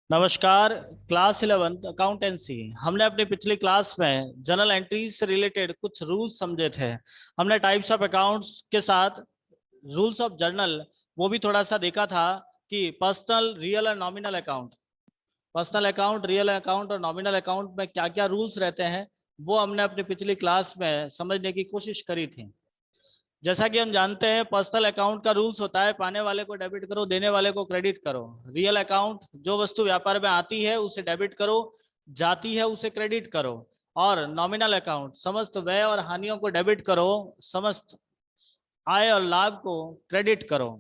नमस्कार। Class 11 accountancy. हमने अपनी पिछली क्लास में जर्नल एंट्रीज से रिलेटेड कुछ रूल्स समझे थे। हमने टाइप्स ऑफ अकाउंट्स के साथ रूल्स ऑफ जर्नल वो भी थोड़ा सा देखा था कि पर्सनल, रियल और nominal account, personal account, real account और नॉमिनल अकाउंट में क्या क्या रूल्स रहते हैं वो हमने अपनी पिछली क्लास में समझने की कोशिश करी थी। जैसा कि हम जानते हैं पर्सनल अकाउंट का रूल्स होता है पाने वाले को डेबिट करो, देने वाले को क्रेडिट करो। रियल अकाउंट जो वस्तु व्यापार में आती है उसे डेबिट करो, जाती है उसे क्रेडिट करो। और नॉमिनल अकाउंट समस्त व्यय और हानियों को डेबिट करो, समस्त आय और लाभ को क्रेडिट करो।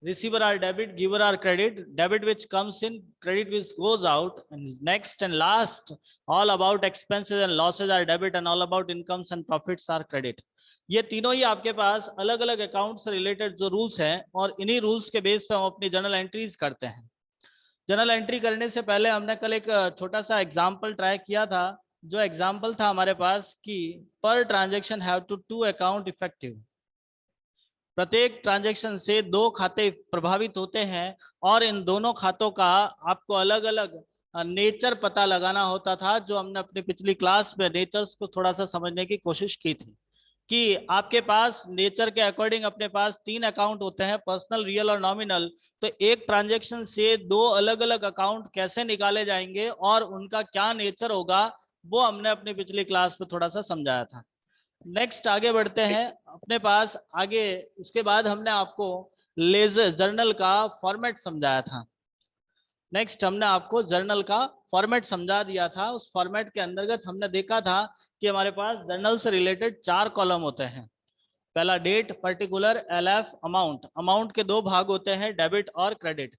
Receiver are debit, giver are credit, debit which comes in, credit which goes out, and next and last, all about expenses and losses are debit and all about incomes and profits are credit। ये तीनों ही आपके पास अलग अलग account से related जो rules हैं और इन्हीं रूल्स के बेस पे हम अपनी जर्नल एंट्रीज करते हैं। जर्नल एंट्री करने से पहले हमने कल एक छोटा सा एग्जाम्पल ट्राई किया था। जो एग्जाम्पल था हमारे पास कि पर transaction have to account effective, प्रत्येक ट्रांजैक्शन से दो खाते प्रभावित होते हैं और इन दोनों खातों का आपको अलग अलग नेचर पता लगाना होता था। जो हमने अपनी पिछली क्लास में नेचर्स को थोड़ा सा समझने की कोशिश की थी कि आपके पास नेचर के अकॉर्डिंग अपने पास तीन अकाउंट होते हैं, पर्सनल, रियल और नॉमिनल। तो एक ट्रांजैक्शन से दो अलग अलग अकाउंट कैसे निकाले जाएंगे और उनका क्या नेचर होगा वो हमने अपनी पिछली क्लास में थोड़ा सा समझाया था। नेक्स्ट आगे बढ़ते हैं अपने पास आगे। उसके बाद हमने आपको लेजर जर्नल का फॉर्मेट समझाया था। नेक्स्ट हमने आपको जर्नल का फॉर्मेट समझा दिया था। उस फॉर्मेट के अंतर्गत हमने देखा था कि हमारे पास जर्नल से रिलेटेड चार कॉलम होते हैं। पहला date, particular, LF, amount. Amount के दो भाग होते हैं, डेबिट और क्रेडिट।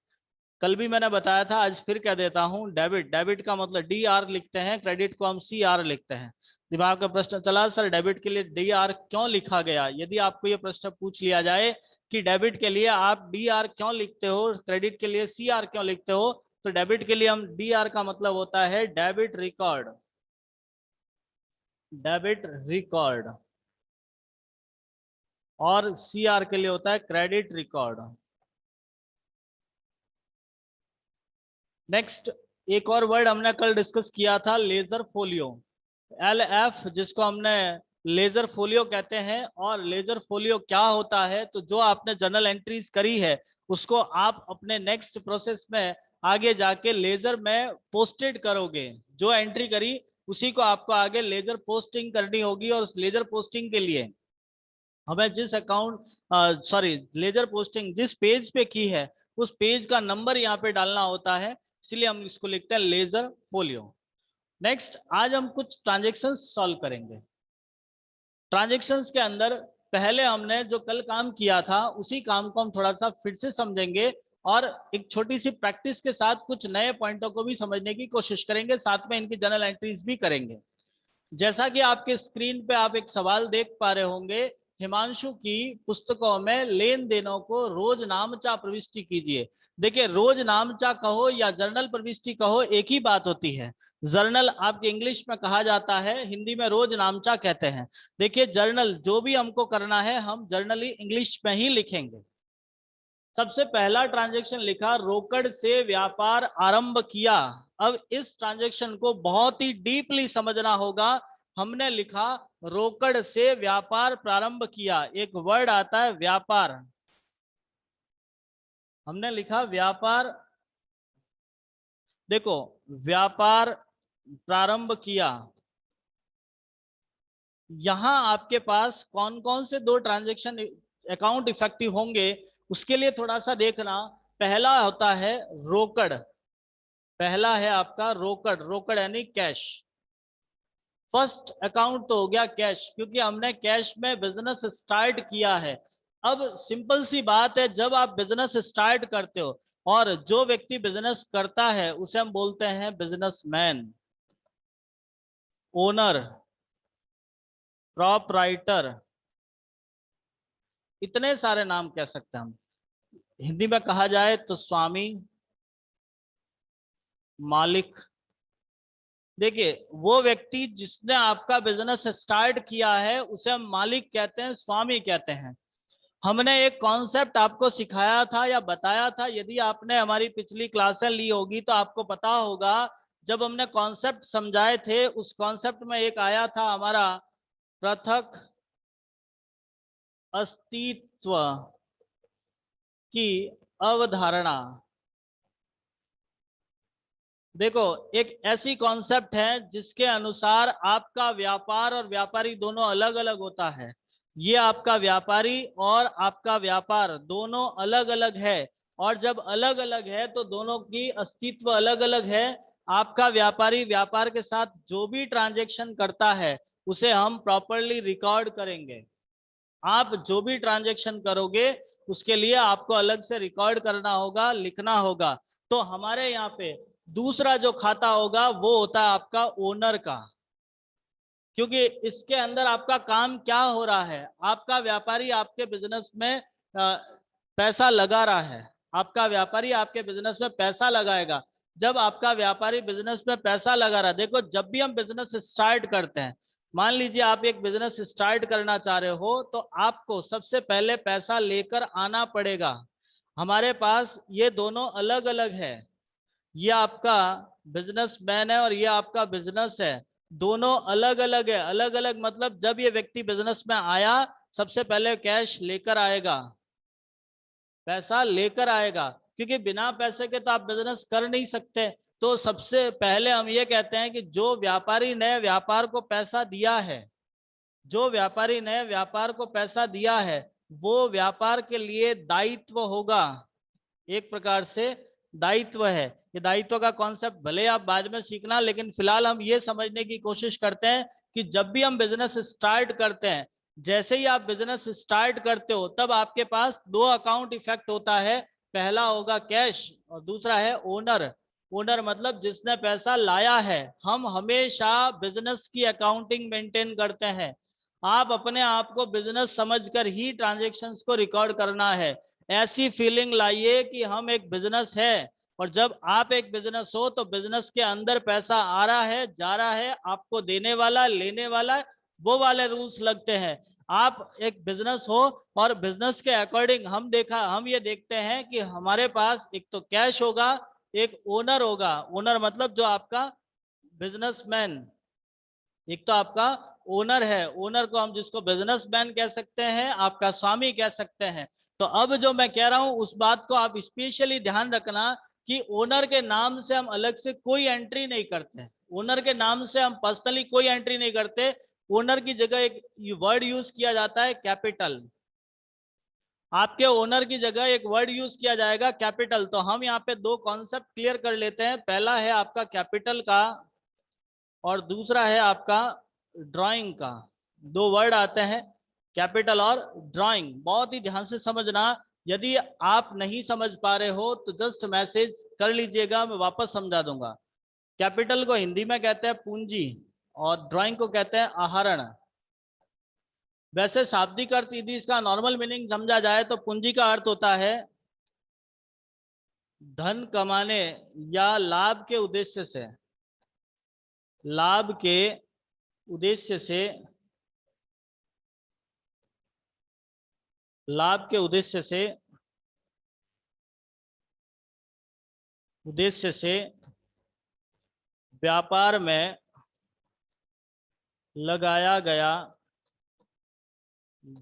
कल भी मैंने बताया था, आज फिर कह देता हूं। डेबिट, डेबिट का मतलब डी आर लिखते हैं, क्रेडिट को हम सी आर लिखते हैं। दिमाग का प्रश्न चला सर डेबिट के लिए डी आर क्यों लिखा गया। यदि आपको ये प्रश्न पूछ लिया जाए कि डेबिट के लिए आप डी आर क्यों लिखते हो, क्रेडिट के लिए सी आर क्यों लिखते हो, तो डेबिट के लिए हम डी आर का मतलब होता है डेबिट रिकॉर्ड, डेबिट रिकॉर्ड। और सी आर के लिए होता है क्रेडिट रिकॉर्ड। नेक्स्ट एक और वर्ड हमने कल डिस्कस किया था, लेजर फोलियो, एल एफ, जिसको हमने लेजर फोलियो कहते हैं। और लेजर फोलियो क्या होता है, तो जो आपने जर्नल एंट्रीज करी है उसको आप अपने नेक्स्ट प्रोसेस में आगे जाके लेजर में पोस्टेड करोगे। जो एंट्री करी उसी को आपको आगे लेजर पोस्टिंग करनी होगी। और उस लेजर पोस्टिंग के लिए हमें जिस अकाउंट सॉरी लेजर पोस्टिंग जिस पेज पे की है उस पेज का नंबर यहाँ पे डालना होता है, इसलिए हम इसको लिखते हैं लेजर फोलियो। नेक्स्ट आज हम कुछ ट्रांजेक्शन्स सॉल्व करेंगे। ट्रांजेक्शन्स के अंदर पहले हमने जो कल काम किया था उसी काम को हम थोड़ा सा फिर से समझेंगे और एक छोटी सी प्रैक्टिस के साथ कुछ नए पॉइंटों को भी समझने की कोशिश करेंगे, साथ में इनकी जनरल एंट्रीज भी करेंगे। जैसा कि आपके स्क्रीन पे आप एक सवाल देख पा रहे होंगे, हिमांशु की पुस्तकों में लेन देनों को रोज नामचा प्रविष्टि कीजिए। देखिए रोज नामचा कहो या जर्नल प्रविष्टि कहो एक ही बात होती है। जर्नल आपके इंग्लिश में कहा जाता है, हिंदी में रोज नामचा कहते हैं। देखिए जर्नल जो भी हमको करना है हम जर्नली इंग्लिश में ही लिखेंगे। सबसे पहला ट्रांजैक्शन लिखा, रोकड़ से व्यापार आरंभ किया। अब इस ट्रांजैक्शन को बहुत ही डीपली समझना होगा। हमने लिखा रोकड़ से व्यापार प्रारंभ किया, एक वर्ड आता है व्यापार। हमने लिखा व्यापार, देखो व्यापार प्रारंभ किया। यहां आपके पास कौन कौन से दो ट्रांजैक्शन अकाउंट इफेक्टिव होंगे उसके लिए थोड़ा सा देखना। पहला होता है रोकड़, पहला है आपका रोकड़, रोकड़ यानी कैश। फर्स्ट अकाउंट तो हो गया कैश, क्योंकि हमने कैश में बिजनेस स्टार्ट किया है। अब सिंपल सी बात है, जब आप बिजनेस स्टार्ट करते हो और जो व्यक्ति बिजनेस करता है उसे हम बोलते हैं बिजनेसमैन, ओनर, प्रोपराइटर, इतने सारे नाम कह सकते हैं हम। हिंदी में कहा जाए तो स्वामी, मालिक। देखिए वो व्यक्ति जिसने आपका बिजनेस स्टार्ट किया है उसे हम मालिक कहते हैं, स्वामी कहते हैं। हमने एक कॉन्सेप्ट आपको सिखाया था या बताया था, यदि आपने हमारी पिछली क्लासें ली होगी तो आपको पता होगा, जब हमने कॉन्सेप्ट समझाए थे उस कॉन्सेप्ट में एक आया था हमारा पृथक अस्तित्व की अवधारणा। देखो, एक ऐसी कॉन्सेप्ट है जिसके अनुसार आपका व्यापार और व्यापारी दोनों अलग अलग होता है। ये आपका व्यापारी और आपका व्यापार दोनों अलग अलग है, और जब अलग अलग है तो दोनों की अस्तित्व अलग अलग है। आपका व्यापारी व्यापार के साथ जो भी ट्रांजैक्शन करता है उसे हम प्रॉपरली रिकॉर्ड करेंगे। आप जो भी ट्रांजैक्शन करोगे उसके लिए आपको अलग से रिकॉर्ड करना होगा, लिखना होगा। तो हमारे यहाँ पे दूसरा जो खाता होगा वो होता है आपका ओनर का, क्योंकि इसके अंदर आपका काम क्या हो रहा है, आपका व्यापारी आपके बिजनेस में पैसा लगा रहा है। आपका व्यापारी आपके बिजनेस में पैसा लगाएगा। जब आपका व्यापारी बिजनेस में पैसा लगा रहा है, देखो जब भी हम बिजनेस स्टार्ट करते हैं, मान लीजिए आप एक बिजनेस स्टार्ट करना चाह रहे हो, तो आपको सबसे पहले पैसा लेकर आना पड़ेगा। हमारे पास ये दोनों अलग अलग है, ये आपका बिजनेसमैन है और ये आपका बिजनेस है। दोनों अलग अलग है। अलग अलग मतलब जब ये व्यक्ति बिजनेस में आया सबसे पहले कैश लेकर आएगा, पैसा लेकर आएगा, क्योंकि बिना पैसे के तो आप बिजनेस कर नहीं सकते। तो सबसे पहले हम ये कहते हैं कि जो व्यापारी ने व्यापार को पैसा दिया है, जो व्यापारी ने व्यापार को पैसा दिया है, वो व्यापार के लिए दायित्व होगा। एक प्रकार से दायित्व है। ये दायित्व का कॉन्सेप्ट भले आप बाद में सीखना, लेकिन फिलहाल हम ये समझने की कोशिश करते हैं कि जब भी हम बिजनेस स्टार्ट करते हैं, जैसे ही आप बिजनेस स्टार्ट करते हो तब आपके पास दो अकाउंट इफेक्ट होता है। पहला होगा कैश और दूसरा है ओनर। ओनर मतलब जिसने पैसा लाया है। हम हमेशा बिजनेस की अकाउंटिंग मेंटेन करते हैं। आप अपने आप को बिजनेस समझकर ही ट्रांजैक्शंस को रिकॉर्ड करना है। ऐसी फीलिंग लाइए कि हम एक बिजनेस है, और जब आप एक बिजनेस हो तो बिजनेस के अंदर पैसा आ रहा है, जा रहा है, आपको देने वाला, लेने वाला, वो वाले रूल्स लगते हैं। आप एक बिजनेस हो और बिजनेस के अकॉर्डिंग हम ये देखते हैं कि हमारे पास एक तो कैश होगा, एक ओनर होगा। ओनर मतलब जो आपका बिजनेसमैन, एक तो आपका ओनर है। ओनर को हम जिसको बिजनेसमैन कह सकते हैं, आपका स्वामी कह सकते हैं। तो अब जो मैं कह रहा हूं उस बात को आप स्पेशली ध्यान रखना कि ओनर के नाम से हम अलग से कोई एंट्री नहीं करते। ओनर के नाम से हम पर्सनली कोई एंट्री नहीं करते। ओनर की जगह एक वर्ड यूज किया जाता है, कैपिटल। आपके ओनर की जगह एक वर्ड यूज किया जाएगा, कैपिटल। तो हम यहाँ पे दो कॉन्सेप्ट क्लियर कर लेते हैं। पहला है आपका कैपिटल का और दूसरा है आपका ड्राइंग का। दो वर्ड आते हैं, कैपिटल और ड्राइंग। बहुत ही ध्यान से समझना। यदि आप नहीं समझ पा रहे हो तो जस्ट मैसेज कर लीजिएगा, मैं वापस समझा दूंगा। कैपिटल को हिंदी में कहते हैं पूंजी और ड्राइंग को कहते हैं आहरण। वैसे शाब्दिक अर्थ यदि इसका नॉर्मल मीनिंग समझा जाए तो पूंजी का अर्थ होता है धन कमाने या लाभ के उद्देश्य से, लाभ के उद्देश्य से, लाभ के उद्देश्य से, उद्देश्य से व्यापार में लगाया गया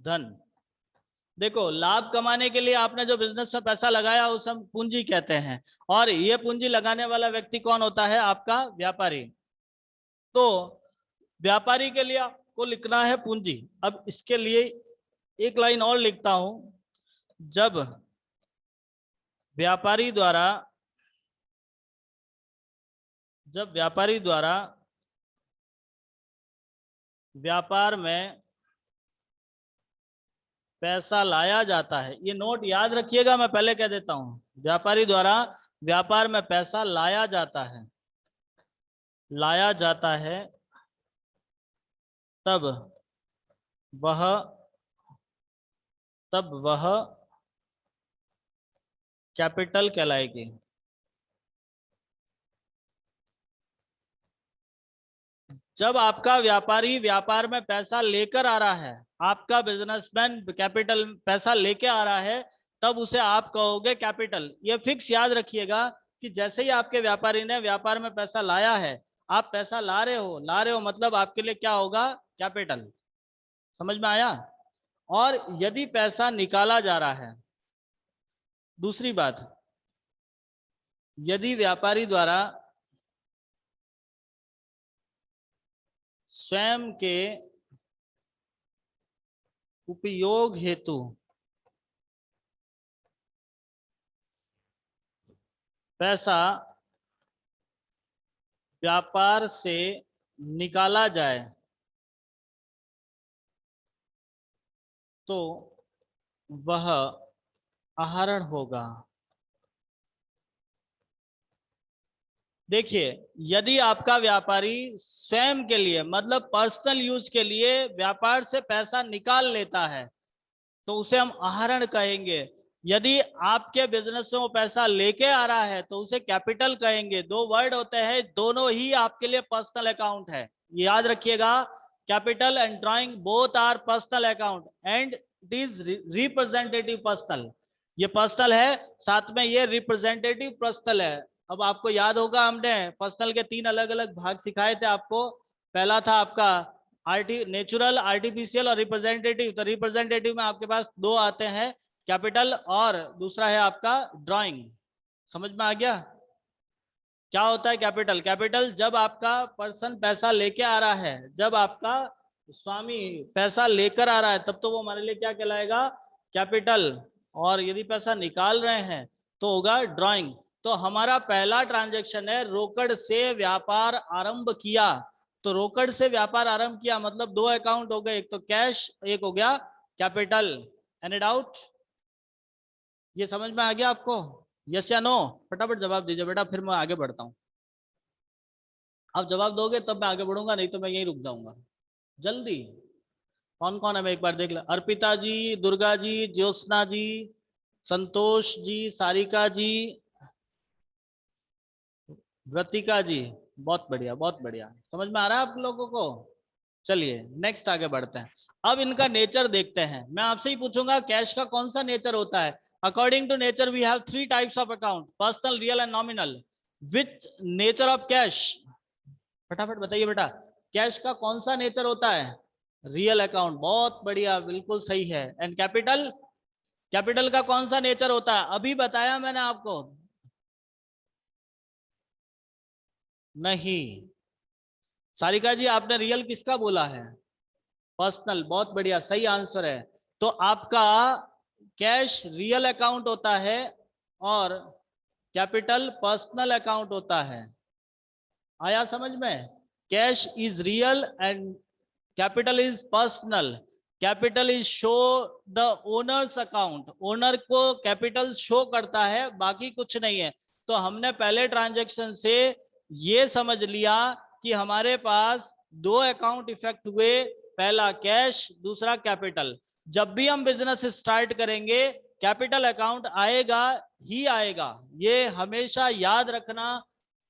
धन। देखो, लाभ कमाने के लिए आपने जो बिजनेस में पैसा लगाया उसे हम पूंजी कहते हैं, और ये पूंजी लगाने वाला व्यक्ति कौन होता है? आपका व्यापारी। तो व्यापारी के लिए आपको लिखना है पूंजी। अब इसके लिए एक लाइन और लिखता हूं। जब व्यापारी द्वारा जब व्यापारी द्वारा व्यापार में पैसा लाया जाता है, ये नोट याद रखिएगा, मैं पहले कह देता हूं। व्यापारी द्वारा व्यापार में पैसा लाया जाता है, लाया जाता है, तब वह तब वह कैपिटल कहलाएगी। जब आपका व्यापारी व्यापार में पैसा लेकर आ रहा है, आपका बिजनेसमैन कैपिटल पैसा लेके आ रहा है, तब उसे आप कहोगे कैपिटल। ये फिक्स याद रखिएगा कि जैसे ही आपके व्यापारी ने व्यापार में पैसा लाया है, आप पैसा ला रहे हो मतलब आपके लिए क्या होगा, कैपिटल। समझ में आया। और यदि पैसा निकाला जा रहा है, दूसरी बात, यदि व्यापारी द्वारा स्वयं के उपयोग हेतु पैसा व्यापार से निकाला जाए तो वह आहरण होगा। देखिए, यदि आपका व्यापारी स्वयं के लिए मतलब पर्सनल यूज के लिए व्यापार से पैसा निकाल लेता है तो उसे हम आहरण कहेंगे। यदि आपके बिजनेस में वो पैसा लेके आ रहा है तो उसे कैपिटल कहेंगे। दो वर्ड होते हैं, दोनों ही आपके लिए पर्सनल अकाउंट है, याद रखिएगा। Capital and drawing both are personal account and it is representative personal. ये पर्सनल है, साथ में ये रिप्रेजेंटेटिव पर्सनल है। अब आपको याद होगा, हमने पर्सनल के 3 अलग अलग भाग सिखाए थे आपको। पहला था आपका नेचुरल, आर्टिफिशियल और रिप्रेजेंटेटिव। तो रिप्रेजेंटेटिव में आपके पास 2 आते हैं, कैपिटल और दूसरा है आपका ड्राइंग। समझ में आ गया क्या होता है कैपिटल? कैपिटल जब आपका पर्सन पैसा लेके आ रहा है, जब आपका स्वामी पैसा लेकर आ रहा है, तब तो वो हमारे लिए क्या कहलाएगा, कैपिटल। और यदि पैसा निकाल रहे हैं तो होगा ड्राइंग। तो हमारा पहला ट्रांजैक्शन है, रोकड़ से व्यापार आरंभ किया। तो रोकड़ से व्यापार आरंभ किया मतलब 2 अकाउंट हो गए, एक तो कैश, एक हो गया कैपिटल। Any doubt? ये समझ में आ गया आपको? यस या नो? फटाफट जवाब दीजिए बेटा, फिर मैं आगे बढ़ता हूँ। आप जवाब दोगे तब मैं आगे बढ़ूंगा, नहीं तो मैं यहीं रुक जाऊंगा। जल्दी कौन कौन है मैं एक बार देख ला। अर्पिता जी, दुर्गा जी, ज्योत्सना जी, संतोष जी, सारिका जी, व्रतिका जी। बहुत बढ़िया, बहुत बढ़िया। समझ में आ रहा है आप लोगों को? चलिए नेक्स्ट आगे बढ़ते हैं। अब इनका नेचर देखते हैं। मैं आपसे ही पूछूंगा कैश का कौन सा नेचर होता है। According to nature we have 3 types of account, personal, real and nominal. Which nature of cash? फटाफट बताइए बेटा, कैश का कौन सा नेचर होता है? Real account. बहुत बढ़िया, बिल्कुल सही है। And capital? कैपिटल का कौन सा नेचर होता है? अभी बताया मैंने आपको। नहीं, सारिका जी आपने रियल किसका बोला है? पर्सनल। बहुत बढ़िया, सही आंसर है। तो आपका कैश रियल अकाउंट होता है और कैपिटल पर्सनल अकाउंट होता है। आया समझ में? Cash is real and capital is personal. Capital is show the owners account, owner को कैपिटल शो करता है, बाकी कुछ नहीं है। तो हमने पहले ट्रांजैक्शन से ये समझ लिया कि हमारे पास 2 अकाउंट इफेक्ट हुए, पहला कैश, दूसरा कैपिटल। जब भी हम बिजनेस स्टार्ट करेंगे कैपिटल अकाउंट आएगा ही आएगा, ये हमेशा याद रखना।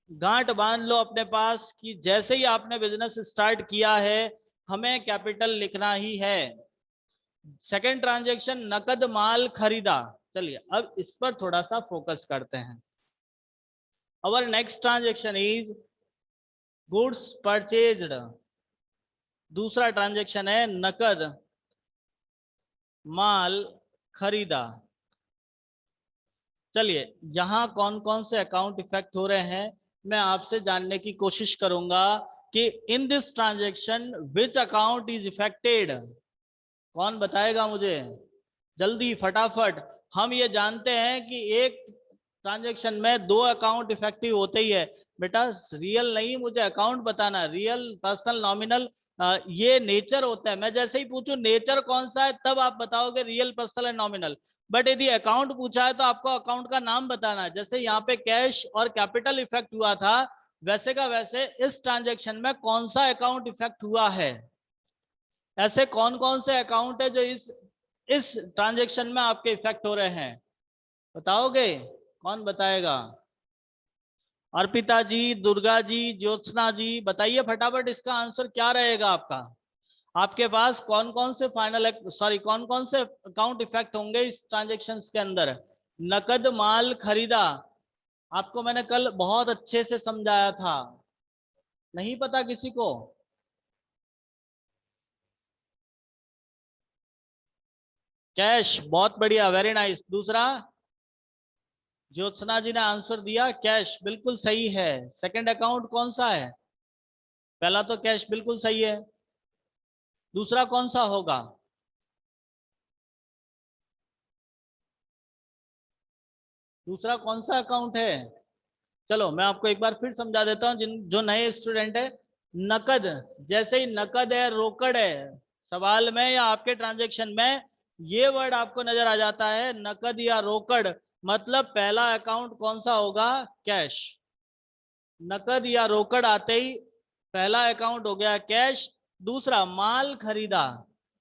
गांठ बांध लो अपने पास कि जैसे ही आपने बिजनेस स्टार्ट किया है हमें कैपिटल लिखना ही है। सेकंड ट्रांजैक्शन, नकद माल खरीदा। चलिए अब इस पर थोड़ा सा फोकस करते हैं। Our next transaction is goods purchased. दूसरा ट्रांजैक्शन है नकद माल खरीदा। चलिए यहां कौन कौन से अकाउंट इफेक्ट हो रहे हैं मैं आपसे जानने की कोशिश करूंगा कि in this transaction which account is affected. कौन बताएगा मुझे? जल्दी फटाफट। हम ये जानते हैं कि एक ट्रांजैक्शन में 2 अकाउंट इफेक्टिव होते ही है। बेटा रियल नहीं, मुझे अकाउंट बताना। रियल, पर्सनल, नॉमिनल, ये नेचर होता है। मैं जैसे ही पूछूं नेचर कौन सा है तब आप बताओगे real, personal and nominal. But यदि अकाउंट पूछा है तो आपको अकाउंट का नाम बताना है। जैसे यहाँ पे कैश और कैपिटल इफेक्ट हुआ था, वैसे का वैसे इस ट्रांजैक्शन में कौन सा अकाउंट इफेक्ट हुआ है। ऐसे कौन कौन से अकाउंट है जो इस ट्रांजैक्शन में आपके इफेक्ट हो रहे हैं? बताओगे? कौन बताएगा? अर्पिता जी, दुर्गा जी, ज्योत्सना जी, बताइए फटाफट इसका आंसर क्या रहेगा आपका। आपके पास कौन कौन से कौन कौन से अकाउंट इफेक्ट होंगे इस ट्रांजेक्शन्स के अंदर। नकद माल खरीदा, आपको मैंने कल बहुत अच्छे से समझाया था, नहीं पता किसी को? कैश, बहुत बढ़िया, वेरी नाइस। दूसरा, ज्योत्सना जी ने आंसर दिया कैश, बिल्कुल सही है। सेकंड अकाउंट कौन सा है? पहला तो कैश बिल्कुल सही है, दूसरा कौन सा होगा? दूसरा कौन सा अकाउंट है? चलो मैं आपको एक बार फिर समझा देता हूं, जिन जो नए स्टूडेंट है। नकद, जैसे ही नकद है, रोकड़ है, सवाल में या आपके ट्रांजेक्शन में ये वर्ड आपको नजर आ जाता है नकद या रोकड़, मतलब पहला अकाउंट कौन सा होगा? कैश। नकद या रोकड़ आते ही पहला अकाउंट हो गया कैश। दूसरा, माल खरीदा।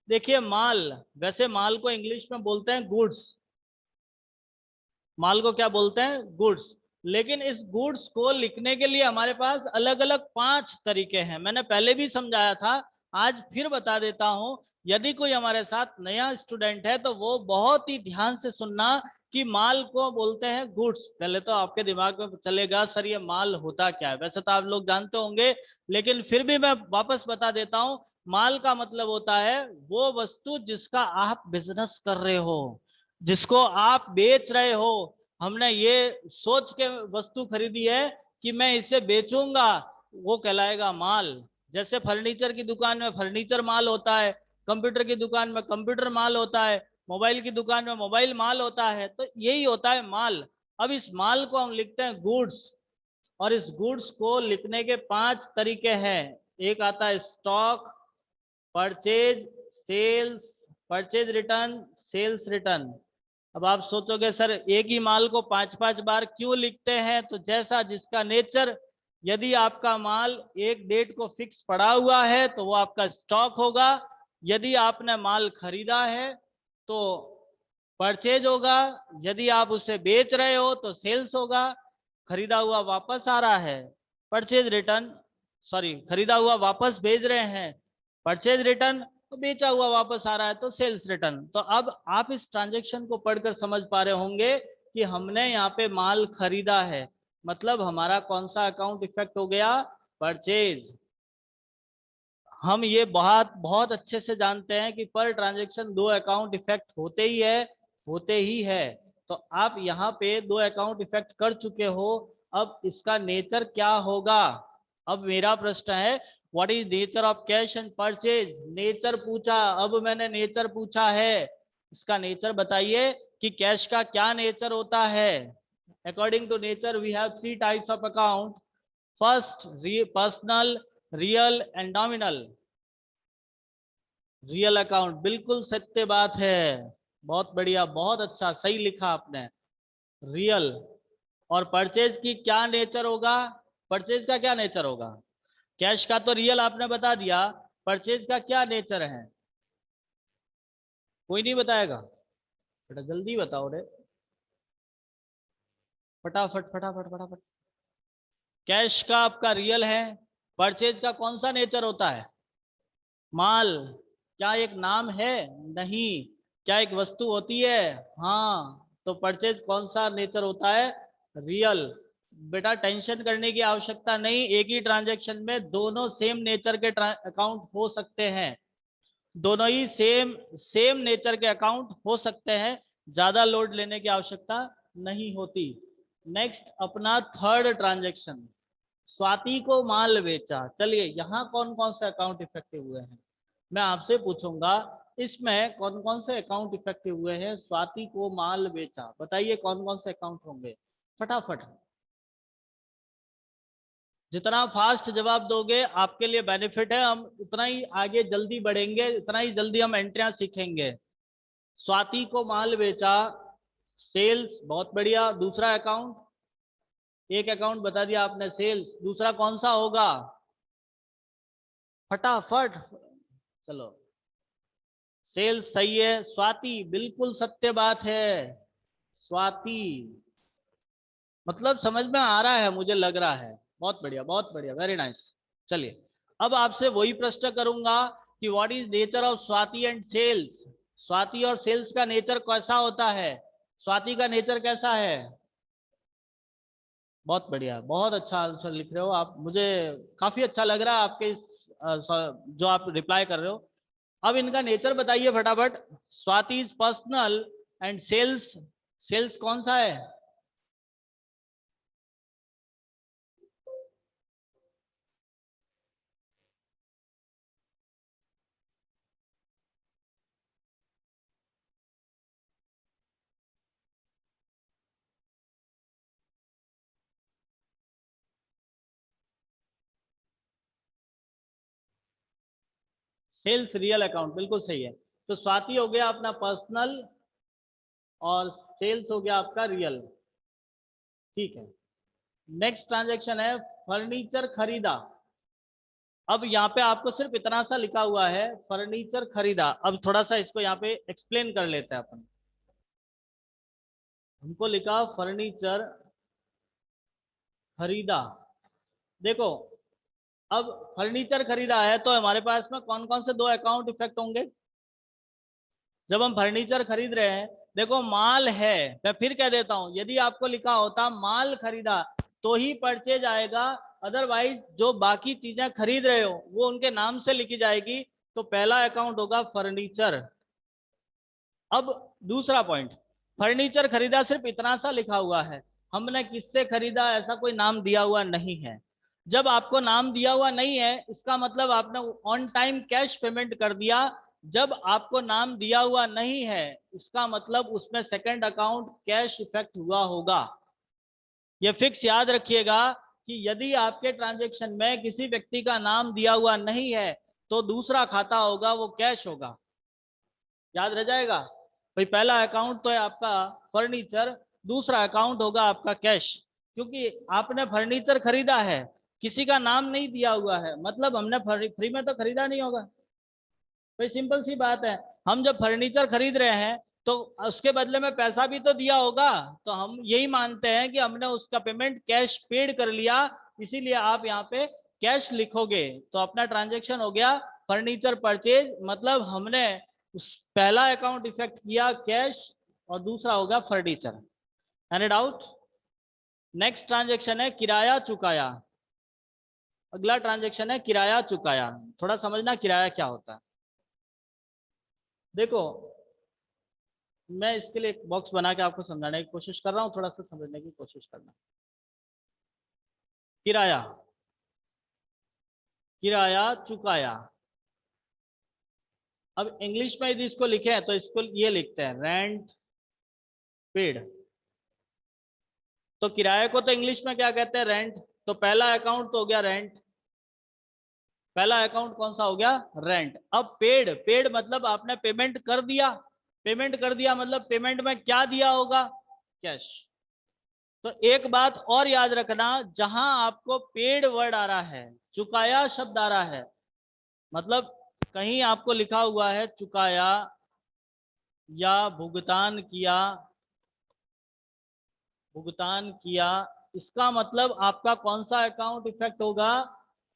देखिए माल, वैसे माल को इंग्लिश में बोलते हैं गुड्स, माल को क्या बोलते हैं? गुड्स। लेकिन इस गुड्स को लिखने के लिए हमारे पास अलग अलग 5 तरीके हैं, मैंने पहले भी समझाया था, आज फिर बता देता हूं। यदि कोई हमारे साथ नया स्टूडेंट है तो वो बहुत ही ध्यान से सुनना कि माल को बोलते हैं गुड्स। पहले तो आपके दिमाग में चलेगा सर ये माल होता क्या है, वैसे तो आप लोग जानते होंगे, लेकिन फिर भी मैं वापस बता देता हूं। माल का मतलब होता है वो वस्तु जिसका आप बिजनेस कर रहे हो, जिसको आप बेच रहे हो। हमने ये सोच के वस्तु खरीदी है कि मैं इसे बेचूंगा, वो कहलाएगा माल। जैसे फर्नीचर की दुकान में फर्नीचर माल होता है, कंप्यूटर की दुकान में कंप्यूटर माल होता है, मोबाइल की दुकान में मोबाइल माल होता है, तो यही होता है माल। अब इस माल को हम लिखते हैं गुड्स, और इस गुड्स को लिखने के 5 तरीके हैं। एक आता है stock, purchase, sales, purchase return, sales return. अब आप सोचोगे सर एक ही माल को 5-5 बार क्यों लिखते हैं? तो जैसा जिसका नेचर, यदि आपका माल एक डेट को फिक्स पड़ा हुआ है तो वो आपका स्टॉक होगा। यदि आपने माल खरीदा है तो परचेज होगा। यदि आप उसे बेच रहे हो तो सेल्स होगा। खरीदा हुआ वापस आ रहा है, परचेज रिटर्न, खरीदा हुआ वापस भेज रहे हैं, परचेज रिटर्न। तो बेचा हुआ वापस आ रहा है तो सेल्स रिटर्न। तो अब आप इस ट्रांजेक्शन को पढ़कर समझ पा रहे होंगे कि हमने यहाँ पे माल खरीदा है, मतलब हमारा कौन सा अकाउंट इफेक्ट हो गया? परचेज। हम ये बहुत बहुत अच्छे से जानते हैं कि पर ट्रांजेक्शन 2 अकाउंट इफेक्ट होते ही है। तो आप यहाँ पे 2 अकाउंट इफेक्ट कर चुके हो, अब इसका नेचर क्या होगा? अब मेरा प्रश्न है what is nature of cash and purchase. Nature पूछा, अब मैंने नेचर पूछा है, इसका नेचर बताइए कि कैश का क्या नेचर होता है। According to nature we have 3 types of account. First, personal, real and nominal. Real account, बिल्कुल सत्य बात है, बहुत बढ़िया, बहुत अच्छा, सही लिखा आपने, रियल। और परचेज की क्या नेचर होगा? परचेज का क्या नेचर होगा? कैश का तो रियल आपने बता दिया, परचेज का क्या नेचर है? कोई नहीं बताएगा? बेटा जल्दी बताओ रे, फटाफट फटाफट फटाफट। कैश का आपका रियल है, परचेज का कौन सा नेचर होता है? माल। क्या एक नाम है? नहीं। क्या एक वस्तु होती है? हाँ। तो परचेज कौन सा नेचर होता है? रियल। बेटा टेंशन करने की आवश्यकता नहीं, एक ही ट्रांजैक्शन में दोनों सेम नेचर के अकाउंट हो सकते हैं, दोनों ही सेम सेम नेचर के अकाउंट हो सकते हैं, ज्यादा लोड लेने की आवश्यकता नहीं होती। नेक्स्ट अपना थर्ड ट्रांजैक्शन, स्वाति को माल बेचा। चलिए यहाँ कौन कौन से अकाउंट इफेक्टिव हुए हैं मैं आपसे पूछूंगा, इसमें कौन कौन से अकाउंट इफेक्टिव हुए हैं? स्वाति को माल बेचा, बताइए कौन कौन से अकाउंट होंगे फटाफट। जितना फास्ट जवाब दोगे आपके लिए बेनिफिट है, हम उतना ही आगे जल्दी बढ़ेंगे, उतना ही जल्दी हम एंट्रियां सीखेंगे। स्वाति को माल बेचा, सेल्स, बहुत बढ़िया। दूसरा अकाउंट, एक अकाउंट बता दिया आपने सेल्स, दूसरा कौन सा होगा? फटाफट, चलो। सेल्स सही है, स्वाति बिल्कुल सत्य बात है, स्वाति। मतलब समझ में आ रहा है, मुझे लग रहा है। बहुत बढ़िया, बहुत बढ़िया, वेरी नाइस। चलिए, अब आपसे वही प्रश्न करूंगा कि what is nature of Swati and sales. Swati और सेल्स का नेचर कैसा होता है? स्वाति का नेचर कैसा है? बहुत बढ़िया, बहुत अच्छा आंसर लिख रहे हो आप, मुझे काफी अच्छा लग रहा है आपके इस जो आप रिप्लाई कर रहे हो। अब इनका नेचर बताइए फटाफट। Swati is personal and sales, sales कौन सा है? सेल्स रियल अकाउंट, बिल्कुल सही है। तो स्वाति हो गया अपना पर्सनल और सेल्स हो गया आपका रियल। ठीक है। नेक्स्ट ट्रांजेक्शन है फर्नीचर खरीदा। अब यहाँ पे आपको सिर्फ इतना सा लिखा हुआ है, फर्नीचर खरीदा। अब थोड़ा सा इसको यहाँ पे एक्सप्लेन कर लेते हैं अपन। हमको लिखा फर्नीचर खरीदा। देखो, अब फर्नीचर खरीदा है तो हमारे पास में कौन कौन से दो अकाउंट इफेक्ट होंगे जब हम फर्नीचर खरीद रहे हैं? देखो, माल है, मैं फिर कह देता हूं, यदि आपको लिखा होता माल खरीदा तो ही परचेज आएगा, अदरवाइज जो बाकी चीजें खरीद रहे हो वो उनके नाम से लिखी जाएगी, तो पहला अकाउंट होगा फर्नीचर। अब दूसरा पॉइंट, फर्नीचर खरीदा सिर्फ इतना सा लिखा हुआ है, हमने किससे खरीदा ऐसा कोई नाम दिया हुआ नहीं है। जब आपको नाम दिया हुआ नहीं है, इसका मतलब आपने ऑन टाइम कैश पेमेंट कर दिया। जब आपको नाम दिया हुआ नहीं है, इसका मतलब उसमें सेकंड अकाउंट कैश इफेक्ट हुआ होगा। ये फिक्स याद रखिएगा कि यदि आपके ट्रांजेक्शन में किसी व्यक्ति का नाम दिया हुआ नहीं है तो दूसरा खाता होगा वो कैश होगा। याद रह जाएगा भाई, पहला अकाउंट तो है आपका फर्नीचर, दूसरा अकाउंट होगा आपका कैश। क्योंकि आपने फर्नीचर खरीदा है, किसी का नाम नहीं दिया हुआ है, मतलब हमने फ्री में तो खरीदा नहीं होगा। भाई सिंपल सी बात है, हम जब फर्नीचर खरीद रहे हैं तो उसके बदले में पैसा भी तो दिया होगा। तो हम यही मानते हैं कि हमने उसका पेमेंट कैश पेड कर लिया, इसीलिए आप यहाँ पे कैश लिखोगे। तो अपना ट्रांजेक्शन हो गया फर्नीचर परचेज, मतलब हमने उस पहला अकाउंट इफेक्ट किया कैश और दूसरा होगा furniture. Any doubt? Next transaction है किराया चुकाया। अगला ट्रांजेक्शन है किराया चुकाया। थोड़ा समझना किराया क्या होता है। देखो, मैं इसके लिए एक बॉक्स बना के आपको समझाने की कोशिश कर रहा हूँ, थोड़ा सा समझने की कोशिश करना। किराया, किराया चुकाया। अब इंग्लिश में यदि इसको लिखे हैं तो इसको ये लिखते हैं रेंट पेड। तो किराए को तो इंग्लिश में क्या कहते हैं? रेंट। तो पहला अकाउंट तो हो गया रेंट, पहला अकाउंट कौन सा हो गया? रेंट। अब पेड, पेड मतलब आपने पेमेंट कर दिया, पेमेंट कर दिया मतलब पेमेंट में क्या दिया होगा? कैश। तो एक बात और याद रखना, जहां आपको पेड वर्ड आ रहा है, चुकाया शब्द आ रहा है, मतलब कहीं आपको लिखा हुआ है चुकाया या भुगतान किया, भुगतान किया, इसका मतलब आपका कौन सा अकाउंट इफेक्ट होगा?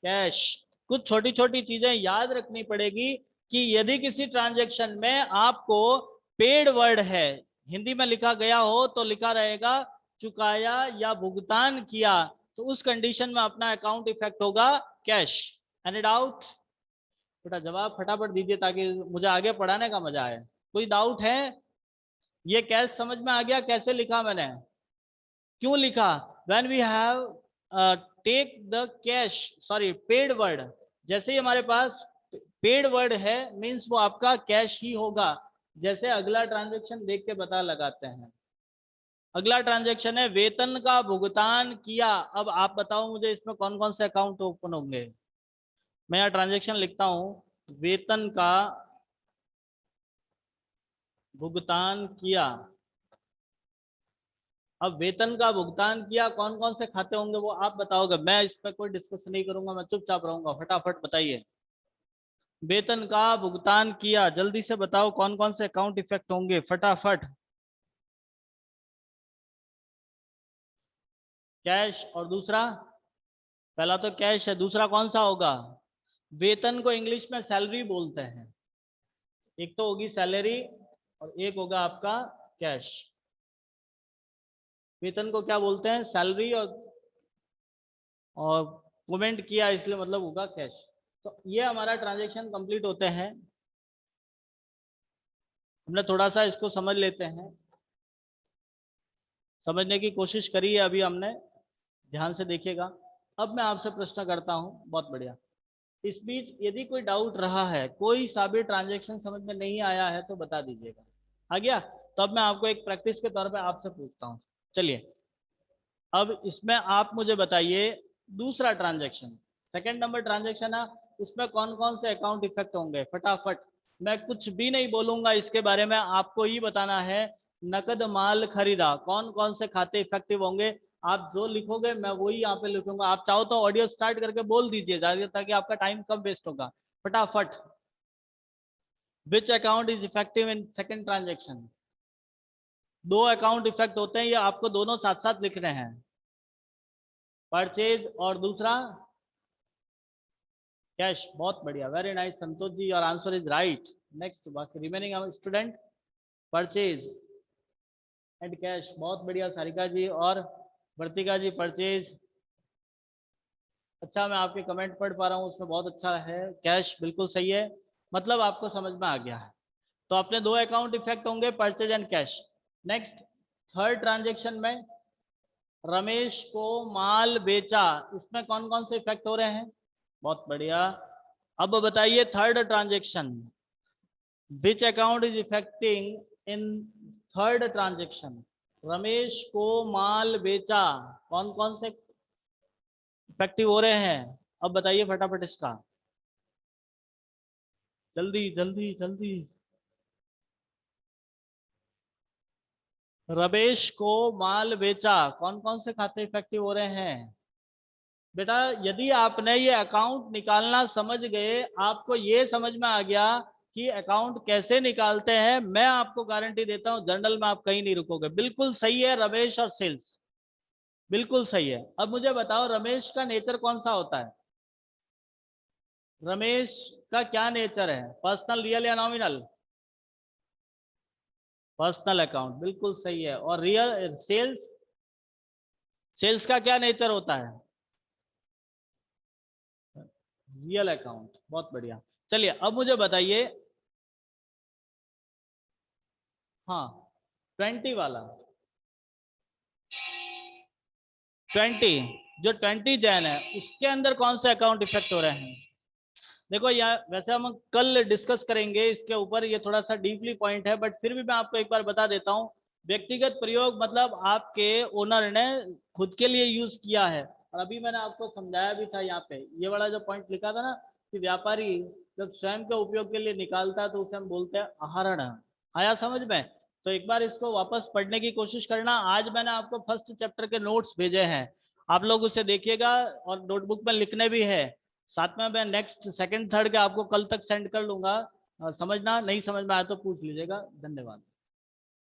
कैश। कुछ छोटी छोटी चीजें याद रखनी पड़ेगी कि यदि किसी ट्रांजैक्शन में आपको पेड वर्ड है हिंदी में लिखा गया हो तो लिखा रहेगा चुकाया या भुगतान किया, तो उस कंडीशन में अपना अकाउंट इफेक्ट होगा कैश। Any doubt? बेटा जवाब फटाफट दीजिए ताकि मुझे आगे पढ़ाने का मजा आए। कोई डाउट है? ये कैश समझ में आ गया कैसे लिखा मैंने, क्यों लिखा? When we have take the cash, sorry paid word, जैसे ही हमारे पास पेड वर्ड है मींस वो आपका कैश ही होगा। जैसे अगला ट्रांजैक्शन देख के पता लगाते हैं। अगला ट्रांजैक्शन है वेतन का भुगतान किया। अब आप बताओ मुझे इसमें कौन कौन से अकाउंट ओपन होंगे? मैं यहाँ ट्रांजैक्शन लिखता हूँ, वेतन का भुगतान किया। अब वेतन का भुगतान किया, कौन कौन से खाते होंगे वो आप बताओगे, मैं इस पर कोई डिस्कस नहीं करूंगा, मैं चुपचाप रहूंगा। फटाफट बताइए। वेतन का भुगतान किया, जल्दी से बताओ कौन कौन से अकाउंट इफेक्ट होंगे फटाफट। कैश और दूसरा, पहला तो कैश है, दूसरा कौन सा होगा? वेतन को इंग्लिश में सैलरी बोलते हैं। एक तो होगी सैलरी और एक होगा आपका कैश। वेतन को क्या बोलते हैं? सैलरी। और कमेंट किया इसलिए मतलब होगा कैश। तो ये हमारा ट्रांजैक्शन कंप्लीट होते हैं। हमने थोड़ा सा इसको समझ लेते हैं, समझने की कोशिश करी है अभी हमने, ध्यान से देखिएगा। अब मैं आपसे प्रश्न करता हूँ, बहुत बढ़िया। इस बीच यदि कोई डाउट रहा है, कोई सा भी ट्रांजैक्शन समझ में नहीं आया है तो बता दीजिएगा। आ गया? तो अब मैं आपको एक प्रैक्टिस के तौर पे आपसे पूछता हूँ। चलिए, अब इसमें आप मुझे बताइए, दूसरा ट्रांजैक्शन, सेकंड नंबर ट्रांजैक्शन है, उसमें कौन कौन से अकाउंट इफेक्ट होंगे? फटाफट, मैं कुछ भी नहीं बोलूंगा इसके बारे में, आपको ही बताना है। नकद माल खरीदा, कौन कौन से खाते इफेक्टिव होंगे? आप जो लिखोगे मैं वही यहाँ पे लिखूंगा। आप चाहो तो ऑडियो स्टार्ट करके बोल दीजिएगा ताकि आपका टाइम कम वेस्ट होगा। फटाफट, विच account is effective in second transaction? दो अकाउंट इफेक्ट होते हैं, ये आपको दोनों साथ साथ लिख रहे हैं, परचेज और दूसरा कैश। बहुत बढ़िया, वेरी नाइस संतोष जी, और आंसर इज राइट। नेक्स्ट, बाकी remaining student, purchase and cash. बहुत बढ़िया सारिका जी और वर्तिका जी, परचेज। अच्छा, मैं आपके कमेंट पढ़ पा रहा हूँ, उसमें बहुत अच्छा है। कैश बिल्कुल सही है, मतलब आपको समझ में आ गया है। तो अपने दो अकाउंट इफेक्ट होंगे, purchase and cash. Next, third transaction में रमेश को माल बेचा, इसमें कौन कौन से इफेक्ट हो रहे हैं? बहुत बढ़िया। अब बताइए, third transaction, which account is affecting in third transaction? Ramesh को माल बेचा, कौन कौन से इफेक्टिव हो रहे हैं? अब बताइए फटाफट इसका, जल्दी जल्दी जल्दी। रमेश को माल बेचा, कौन कौन से खाते इफेक्टिव हो रहे हैं? बेटा, यदि आपने ये अकाउंट निकालना समझ गए, आपको ये समझ में आ गया कि अकाउंट कैसे निकालते हैं, मैं आपको गारंटी देता हूं जर्नल में आप कहीं नहीं रुकोगे। बिल्कुल सही है, रमेश और सेल्स, बिल्कुल सही है। अब मुझे बताओ, रमेश का नेचर कौन सा होता है? रमेश का क्या नेचर है? पर्सनल, रियल या नॉमिनल? पर्सनल अकाउंट, बिल्कुल सही है। और रियल सेल्स, सेल्स का क्या नेचर होता है? Real account. बहुत बढ़िया। चलिए, अब मुझे बताइए, हाँ 20 वाला, 20, जो 20 जैन है, उसके अंदर कौन से अकाउंट इफेक्ट हो रहे हैं? देखो यार, वैसे हम कल डिस्कस करेंगे इसके ऊपर, ये थोड़ा सा डीपली पॉइंट है, बट फिर भी मैं आपको एक बार बता देता हूँ। व्यक्तिगत प्रयोग मतलब आपके ओनर ने खुद के लिए यूज किया है। और अभी मैंने आपको समझाया भी था, यहाँ पे ये वाला जो पॉइंट लिखा था ना, कि व्यापारी जब स्वयं के उपयोग के लिए निकालता है तो उसे हम बोलते हैं आहरण। आया समझ में? तो एक बार इसको वापस पढ़ने की कोशिश करना। आज मैंने आपको फर्स्ट चैप्टर के नोट्स भेजे हैं, आप लोग उसे देखिएगा, और नोटबुक में लिखने भी है। साथ में मैं नेक्स्ट सेकंड थर्ड के आपको कल तक सेंड कर लूंगा। समझना नहीं समझ में आया तो पूछ लीजिएगा। धन्यवाद।